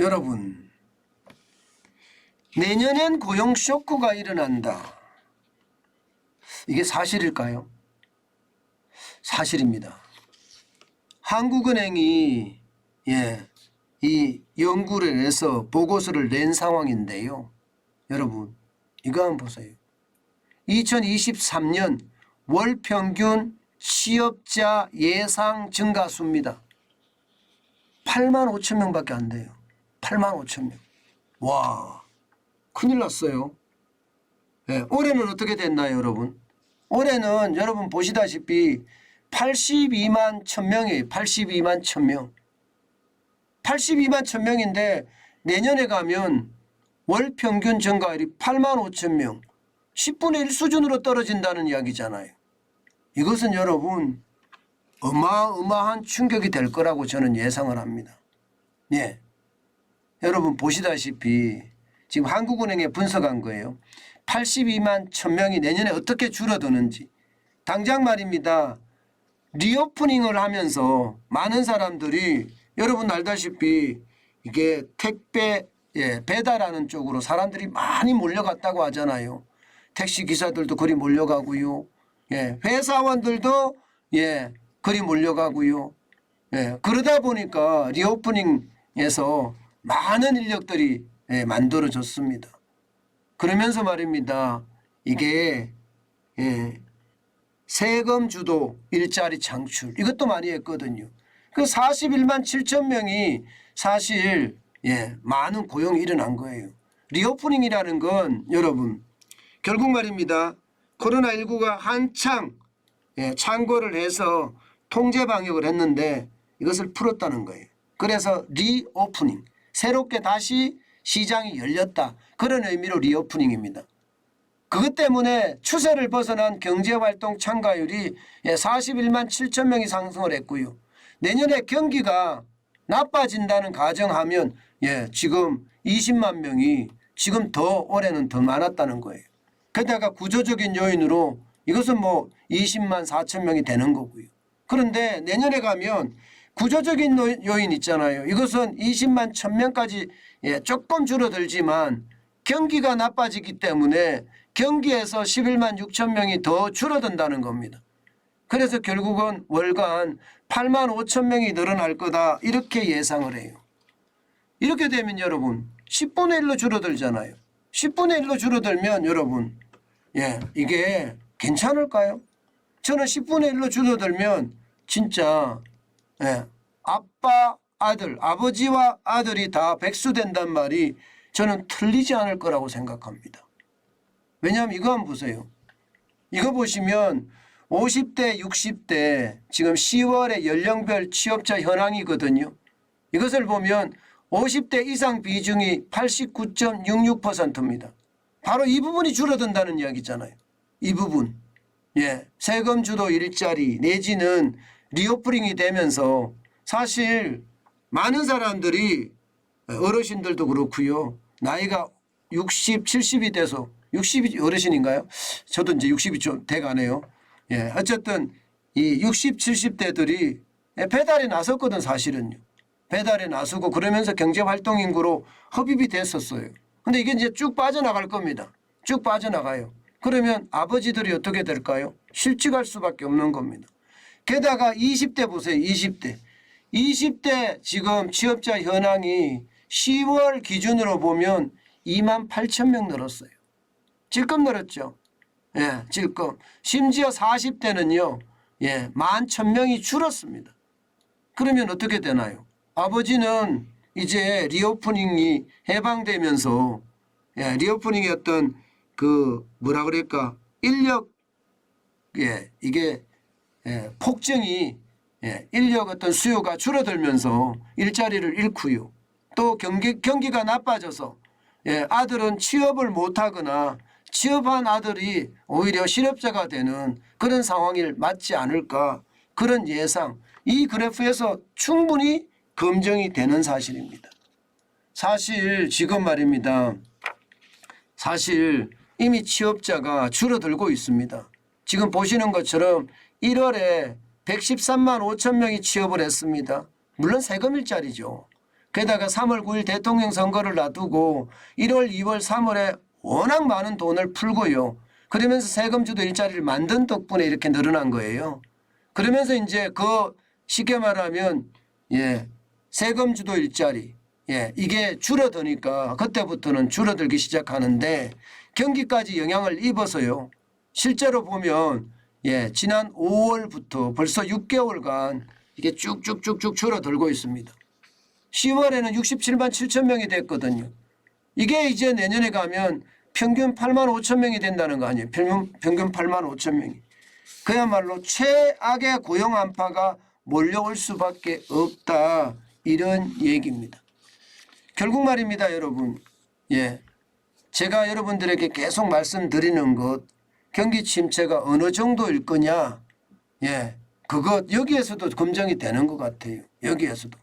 여러분, 내년엔 고용 쇼크가 일어난다. 이게 사실일까요? 사실입니다. 한국은행이 이 연구를 해서 보고서를 낸 상황인데요. 여러분, 이거 한번 보세요. 2023년 월 평균 취업자 예상 증가수입니다. 8만 5천 명밖에 안 돼요. 8만 5천 명. 와, 큰일 났어요. 올해는 어떻게 됐나요, 여러분? 올해는 여러분 보시다시피 82만 1,000명이에요. 82만 1,000명. 82만 1,000명인데 내년에 가면 월 평균 증가율이 8만 5천 명. 10분의 1 수준으로 떨어진다는 이야기잖아요. 이것은 여러분 어마어마한 충격이 될 거라고 저는 예상을 합니다. 예. 여러분 보시다시피 지금 한국은행에 분석한 거예요. 82만 1,000명이 내년에 어떻게 줄어드는지. 당장 말입니다. 리오프닝을 하면서 많은 사람들이 여러분 알다시피 이게 택배 배달하는 쪽으로 사람들이 많이 몰려갔다고 하잖아요. 택시 기사들도 그리 몰려가고요. 회사원들도 그리 몰려가고요. 그러다 보니까 리오프닝에서 많은 인력들이 만들어졌습니다. 그러면서 말입니다. 이게 세금 주도 일자리 창출 이것도 많이 했거든요. 그 41만 7천 명이 사실 많은 고용이 일어난 거예요. 리오프닝이라는 건 여러분 결국 말입니다. 코로나19가 한창 창궐을 해서 통제 방역을 했는데 이것을 풀었다는 거예요. 그래서 리오프닝 새롭게 다시 시장이 열렸다. 그런 의미로 리오프닝입니다. 그것 때문에 추세를 벗어난 경제활동 참가율이 41만 7천 명이 상승을 했고요. 내년에 경기가 나빠진다는 가정하면 지금 20만 명이 지금 더 올해는 더 많았다는 거예요. 게다가 구조적인 요인으로 이것은 뭐 20만 4천 명이 되는 거고요. 그런데 내년에 가면 구조적인 요인 있잖아요. 이것은 20만 1,000명까지 조금 줄어들지만 경기가 나빠지기 때문에 경기에서 11만 6천 명이 더 줄어든다는 겁니다. 그래서 결국은 월간 8만 5천 명이 늘어날 거다 이렇게 예상을 해요. 이렇게 되면 여러분 10분의 1로 줄어들잖아요. 10분의 1로 줄어들면 여러분 이게 괜찮을까요? 저는 10분의 1로 줄어들면 진짜 아빠 아들 아버지와 아들이 다 백수된단 말이 저는 틀리지 않을 거라고 생각합니다. 왜냐하면 이거 한번 보세요. 이거 보시면 50대 60대 지금 10월에 연령별 취업자 현황이거든요. 이것을 보면 50대 이상 비중이 89.66%입니다. 바로 이 부분이 줄어든다는 이야기잖아요. 이 부분. 세금 주도 일자리 내지는 리오프닝이 되면서 사실 많은 사람들이 어르신들도 그렇고요. 나이가 60, 70이 돼서 60이 어르신인가요? 저도 이제 60이 좀 돼가네요. 어쨌든 이 60, 70대들이 배달에 나섰거든 사실은요. 배달에 나서고 그러면서 경제활동 인구로 흡입이 됐었어요. 근데 이게 이제 쭉 빠져나갈 겁니다. 쭉 빠져나가요. 그러면 아버지들이 어떻게 될까요? 실직할 수밖에 없는 겁니다. 게다가 20대 보세요. 20대 지금 취업자 현황이 10월 기준으로 보면 2만 8천 명 늘었어요. 질끔 늘었죠. 질끔. 심지어 40대는요. 11,000명이 줄었습니다. 그러면 어떻게 되나요? 아버지는 이제 리오프닝이 해방되면서 리오프닝의 어떤 그 뭐라 그럴까 인력 이게 폭증이 인력 어떤 수요가 줄어들면서 일자리를 잃고요. 또 경기가 나빠져서 아들은 취업을 못하거나 취업한 아들이 오히려 실업자가 되는 그런 상황이 맞지 않을까 그런 예상 이 그래프에서 충분히 검증이 되는 사실입니다. 사실 지금 말입니다. 사실 이미 취업자가 줄어들고 있습니다. 지금 보시는 것처럼 1월에 113만 5천 명이 취업을 했습니다. 물론 세금 일자리죠. 게다가 3월 9일 대통령 선거를 놔두고 1월, 2월, 3월에 워낙 많은 돈을 풀고요. 그러면서 세금주도 일자리를 만든 덕분에 이렇게 늘어난 거예요. 그러면서 이제 그 쉽게 말하면 세금주도 일자리 이게 줄어드니까 그때부터는 줄어들기 시작하는데 경기까지 영향을 입어서요. 실제로 보면 지난 5월부터 벌써 6개월간 이게 쭉쭉쭉쭉 줄어들고 있습니다. 10월에는 67만 7천 명이 됐거든요. 이게 이제 내년에 가면 평균 8만 5천 명이 된다는 거 아니에요. 평균 8만 5천 명이. 그야말로 최악의 고용 안파가 몰려올 수밖에 없다. 이런 얘기입니다. 결국 말입니다, 여러분. 제가 여러분들에게 계속 말씀드리는 것, 경기 침체가 어느 정도일 거냐. 그것 여기에서도 검증이 되는 것 같아요. 여기에서도.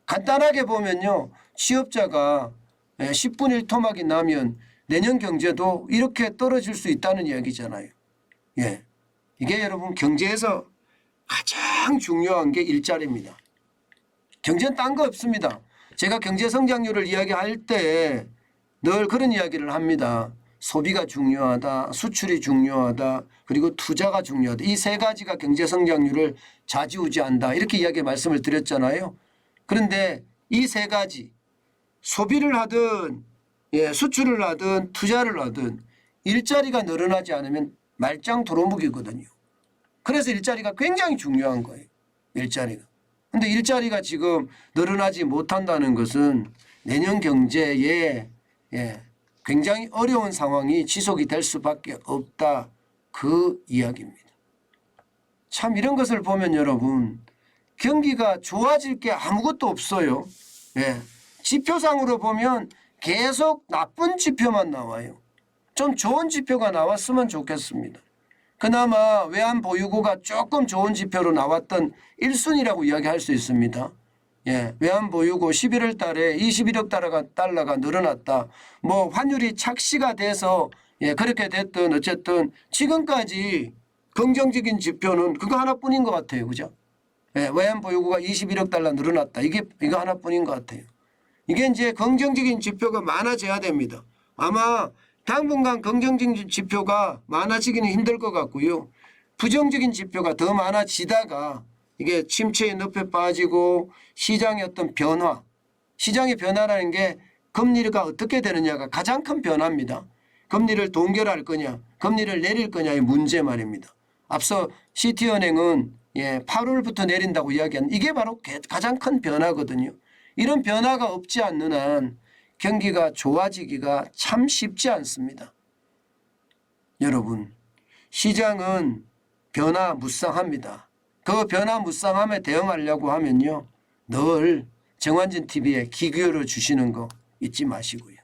간단하게 보면요. 취업자가 10분의 1 토막이 나면 내년 경제도 이렇게 떨어질 수 있다는 이야기잖아요. 이게 여러분 경제에서 가장 중요한 게 일자리입니다. 경제는 딴 거 없습니다. 제가 경제 성장률을 이야기할 때 늘 그런 이야기를 합니다. 소비가 중요하다, 수출이 중요하다, 그리고 투자가 중요하다. 이 세 가지가 경제 성장률을 좌지우지한다. 이렇게 이야기 말씀을 드렸잖아요. 그런데 이 세 가지 소비를 하든 수출을 하든 투자를 하든 일자리가 늘어나지 않으면 말짱 도루묵이거든요. 그래서 일자리가 굉장히 중요한 거예요. 일자리가. 그런데 일자리가 지금 늘어나지 못한다는 것은 내년 경제에 굉장히 어려운 상황이 지속이 될 수밖에 없다. 그 이야기입니다. 참 이런 것을 보면 여러분 경기가 좋아질 게 아무것도 없어요. 지표상으로 보면 계속 나쁜 지표만 나와요. 좀 좋은 지표가 나왔으면 좋겠습니다. 그나마 외환보유고가 조금 좋은 지표로 나왔던 1순위라고 이야기할 수 있습니다. 외환보유고 11월 달에 21억 달러가 늘어났다. 뭐 환율이 착시가 돼서 그렇게 됐든 어쨌든 지금까지 긍정적인 지표는 그거 하나뿐인 것 같아요. 그죠? 외환보유고가 21억 달러 늘어났다. 이거 하나뿐인 것 같아요. 이게 이제 긍정적인 지표가 많아져야 됩니다. 아마 당분간 긍정적인 지표가 많아지기는 힘들 것 같고요. 부정적인 지표가 더 많아지다가 이게 침체의 늪에 빠지고 시장의 어떤 변화, 시장의 변화라는 게 금리가 어떻게 되느냐가 가장 큰 변화입니다. 금리를 동결할 거냐, 금리를 내릴 거냐의 문제 말입니다. 앞서 시티은행은 8월부터 내린다고 이야기한 이게 바로 가장 큰 변화거든요. 이런 변화가 없지 않는 한 경기가 좋아지기가 참 쉽지 않습니다. 여러분, 시장은 변화무쌍합니다. 그 변화무쌍함에 대응하려고 하면요. 늘 정환진 TV에 귀 기울여 주시는 거 잊지 마시고요.